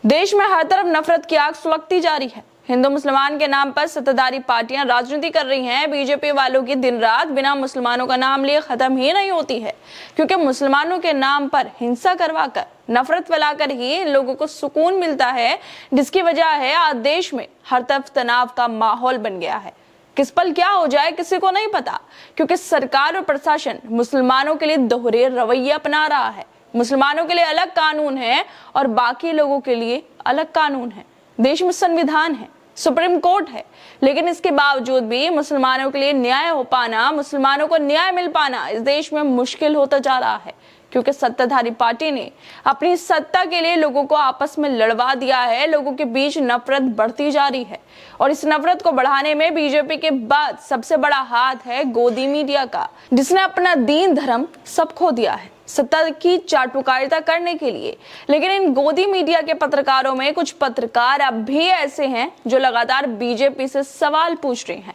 देश में हर तरफ नफरत की आग सुलगती जा रही है। हिंदू मुसलमान के नाम पर सत्ताधारी पार्टियां राजनीति कर रही हैं। बीजेपी वालों की दिन रात बिना मुसलमानों का नाम लिए खत्म ही नहीं होती है, क्योंकि मुसलमानों के नाम पर हिंसा करवाकर, नफरत फैलाकर ही लोगों को सुकून मिलता है, जिसकी वजह है आज देश में हर तरफ तनाव का माहौल बन गया है। किस पल क्या हो जाए किसी को नहीं पता, क्योंकि सरकार और प्रशासन मुसलमानों के लिए दोहरे रवैया अपना रहा है। मुसलमानों के लिए अलग कानून है और बाकी लोगों के लिए अलग कानून है। देश में संविधान है, सुप्रीम कोर्ट है, लेकिन इसके बावजूद भी मुसलमानों के लिए न्याय हो पाना, मुसलमानों को न्याय मिल पाना इस देश में मुश्किल होता जा रहा है, क्योंकि सत्ताधारी पार्टी ने अपनी सत्ता के लिए लोगों को आपस में लड़वा दिया है। लोगों के बीच नफरत बढ़ती जा रही है और इस नफरत को बढ़ाने में बीजेपी के बाद सबसे बड़ा हाथ है गोदी मीडिया का, जिसने अपना दीन धर्म सब खो दिया है सत्ता की चाटुकारिता करने के लिए। लेकिन इन गोदी मीडिया के पत्रकारों में कुछ पत्रकार अब भी ऐसे हैं जो लगातार बीजेपी से सवाल पूछ रहे हैं।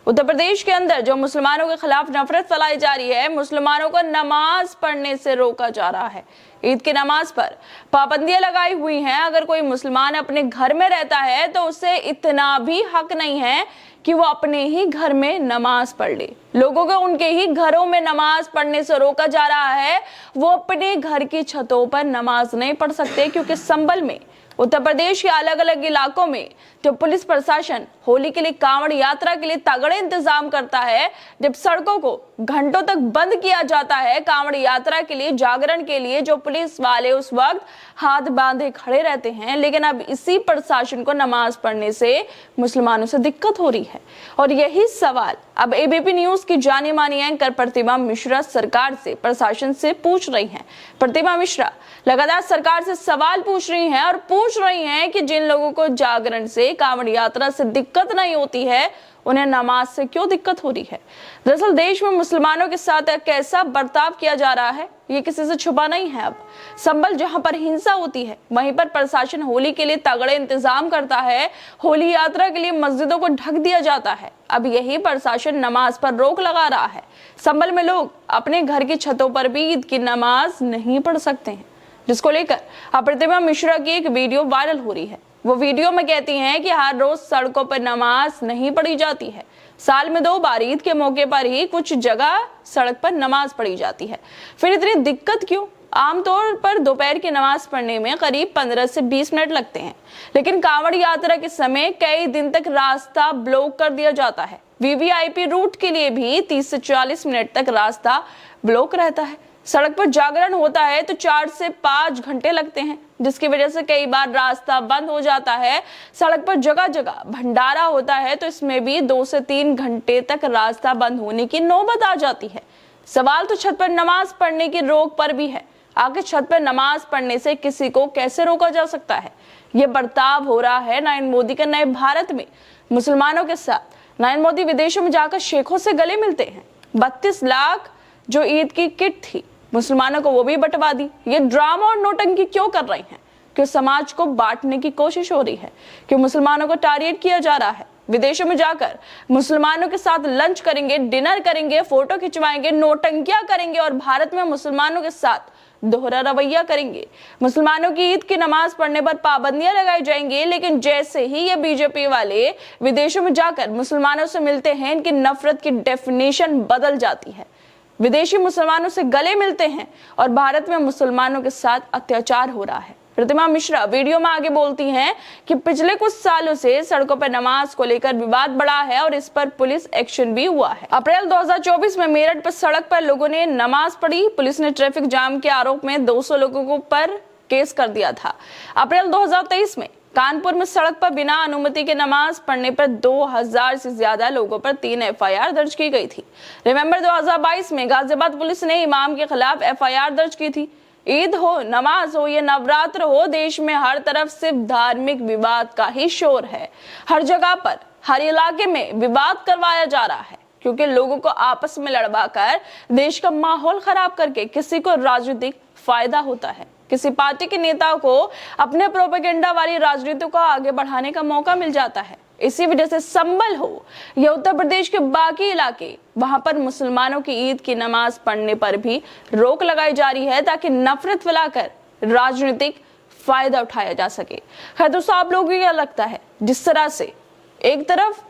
उत्तर प्रदेश के अंदर जो मुसलमानों के खिलाफ नफरत फैलाई जा रही है, मुसलमानों को नमाज पढ़ने से रोका जा रहा है। ईद की नमाज पर पाबंदियां लगाई हुई हैं। अगर कोई मुसलमान अपने घर में रहता है तो उसे इतना भी हक नहीं है कि वो अपने ही घर में नमाज पढ़ ले। लोगों को उनके ही घरों में नमाज पढ़ने से रोका जा रहा है। वो अपने घर की छतों पर नमाज नहीं पढ़ सकते, क्योंकि संभल में, उत्तर प्रदेश के अलग अलग इलाकों में जब पुलिस प्रशासन होली के लिए कांवड़ यात्रा के लिए तगड़े इंतजाम करता है, जब सड़कों को घंटों तक बंद किया जाता है कांवड़ यात्रा के लिए, जागरण के लिए, जो पुलिस वाले उस वक्त हाथ बांधे खड़े रहते हैं, लेकिन अब इसी प्रशासन को नमाज पढ़ने से मुसलमानों से दिक्कत हो रही है। और यही सवाल अब एबीपी न्यूज की जानी मानी एंकर प्रतिमा मिश्रा सरकार से, प्रशासन से पूछ रही हैं। प्रतिमा मिश्रा लगातार सरकार से सवाल पूछ रही हैं और पूछ रही हैं कि जिन लोगों को जागरण से, कांवड़ यात्रा से दिक्कत नहीं होती है, उन्हें नमाज से क्यों दिक्कत हो रही है। दरअसल देश में मुसलमानों के साथ कैसा बर्ताव किया जा रहा है, ये किसी से छुपा नहीं है। अब संभल जहां पर हिंसा होती है, वहीं पर प्रशासन होली के लिए तगड़े इंतजाम करता है। होली यात्रा के लिए मस्जिदों को ढक दिया जाता है। अब यही प्रशासन नमाज पर रोक लगा रहा है। संभल में लोग अपने घर की छतों पर भी ईद की नमाज नहीं पढ़ सकते हैं, जिसको लेकर प्रतिमा मिश्रा की एक वीडियो वायरल हो रही है। वो वीडियो में कहती हैं कि हर रोज सड़कों पर नमाज नहीं पढ़ी जाती है। साल में 2 बार ईद के मौके पर ही कुछ जगह सड़क पर नमाज पढ़ी जाती है। फिर इतनी दिक्कत क्यों? आमतौर पर दोपहर की नमाज पढ़ने में करीब 15 से 20 मिनट लगते हैं, लेकिन कांवड़ यात्रा के समय कई दिन तक रास्ता ब्लॉक कर दिया जाता है। वीवीआईपी रूट के लिए भी 30 से 40 मिनट तक रास्ता ब्लॉक रहता है। सड़क पर जागरण होता है तो 4 से 5 घंटे लगते हैं, जिसकी वजह से कई बार रास्ता बंद हो जाता है। सड़क पर जगह जगह भंडारा होता है तो इसमें भी 2 से 3 घंटे तक रास्ता बंद होने की नौबत आ जाती है। सवाल तो छत पर नमाज पढ़ने की रोक पर भी है। आखिर छत पर नमाज पढ़ने से किसी को कैसे रोका जा सकता है? ये बर्ताव हो रहा है नरेंद्र मोदी के नए भारत में मुसलमानों के साथ। नरेंद्र मोदी विदेशों में जाकर शेखों से गले मिलते हैं। 32 लाख जो ईद की किट थी मुसलमानों को, वो भी बंटवा दी। ये ड्रामा और नौटंकी क्यों कर रहे हैं? क्यों समाज को बांटने की कोशिश हो रही है? क्यों मुसलमानों को टारगेट किया जा रहा है? विदेशों में जाकर मुसलमानों के साथ लंच करेंगे, डिनर करेंगे, फोटो खिंचवाएंगे, नौटंकियां करेंगे और भारत में मुसलमानों के साथ दोहरा रवैया करेंगे। मुसलमानों की ईद की नमाज पढ़ने पर पाबंदियां लगाई जाएंगी, लेकिन जैसे ही ये बीजेपी वाले विदेशों में जाकर मुसलमानों से मिलते हैं, इनकी नफरत की डेफिनेशन बदल जाती है। विदेशी मुसलमानों से गले मिलते हैं और भारत में मुसलमानों के साथ अत्याचार हो रहा है। प्रतिमा मिश्रा वीडियो में आगे बोलती हैं कि पिछले कुछ सालों से सड़कों पर नमाज को लेकर विवाद बढ़ा है और इस पर पुलिस एक्शन भी हुआ है। अप्रैल 2024 में मेरठ पर सड़क पर लोगों ने नमाज पढ़ी। पुलिस ने ट्रैफिक जाम के आरोप में 200 लोगों पर केस कर दिया था। अप्रैल 2023 में कानपुर में सड़क पर बिना अनुमति के नमाज पढ़ने पर 2000 से ज्यादा लोगों पर 3 एफआईआर दर्ज की गई थी। नवंबर 2022 में गाजियाबाद पुलिस ने इमाम के खिलाफ एफआईआर दर्ज की थी। ईद हो, नमाज हो या नवरात्र हो, देश में हर तरफ सिर्फ धार्मिक विवाद का ही शोर है। हर जगह पर, हर इलाके में विवाद करवाया जा रहा है, क्योंकि लोगों को आपस में लड़वाकर देश का माहौल खराब करके किसी को राजनीतिक फायदा होता है। किसी पार्टी के नेता को अपने प्रोपेगेंडा वाली राजनीति को आगे बढ़ाने का मौका मिल जाता है। इसी वजह से संभल हो या उत्तर प्रदेश के बाकी इलाके, वहां पर मुसलमानों की ईद की नमाज पढ़ने पर भी रोक लगाई जा रही है, ताकि नफरत फैलाकर राजनीतिक फायदा उठाया जा सके। है दोस्तों, आप लोगों को क्या लगता है, जिस तरह से एक तरफ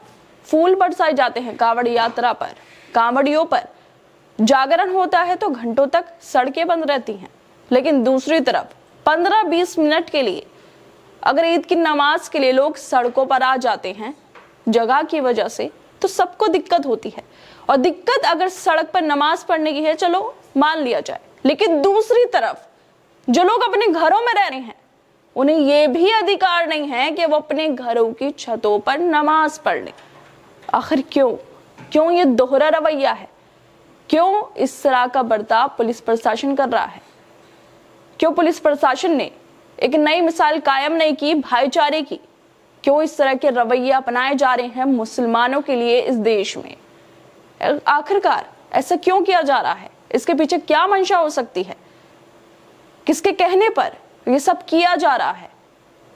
फूल बरसाए जाते हैं कांवड़ यात्रा पर, कांवड़ियों पर जागरण होता है तो घंटों तक सड़कें बंद रहती हैं, लेकिन दूसरी तरफ 15-20 मिनट के लिए अगर ईद की नमाज के लिए लोग सड़कों पर आ जाते हैं जगह की वजह से, तो सबको दिक्कत होती है। और दिक्कत अगर सड़क पर नमाज पढ़ने की है, चलो मान लिया जाए, लेकिन दूसरी तरफ जो लोग अपने घरों में रह रहे हैं उन्हें यह भी अधिकार नहीं है कि वो अपने घरों की छतों पर नमाज पढ़ लें। आखिर क्यों ये दोहरा रवैया है? क्यों इस तरह का बर्ताव पुलिस प्रशासन कर रहा है? क्यों पुलिस प्रशासन ने एक नई मिसाल कायम नहीं की भाईचारे की? क्यों इस तरह के रवैये अपनाए जा रहे हैं मुसलमानों के लिए इस देश में? आखिरकार ऐसा क्यों किया जा रहा है? इसके पीछे क्या मंशा हो सकती है? किसके कहने पर ये सब किया जा रहा है?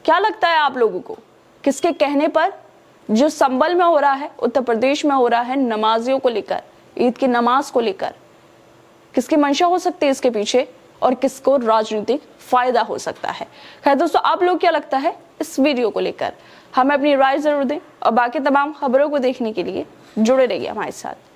क्या लगता है आप लोगों को, किसके कहने पर जो संभल में हो रहा है, उत्तर प्रदेश में हो रहा है नमाजियों को लेकर, ईद की नमाज को लेकर, किसकी मंशा हो सकती है इसके पीछे और किसको राजनीतिक फायदा हो सकता है? खैर दोस्तों, आप लोग क्या लगता है इस वीडियो को लेकर? हमें अपनी राय जरूर दें और बाकी तमाम खबरों को देखने के लिए जुड़े रहिए हमारे साथ।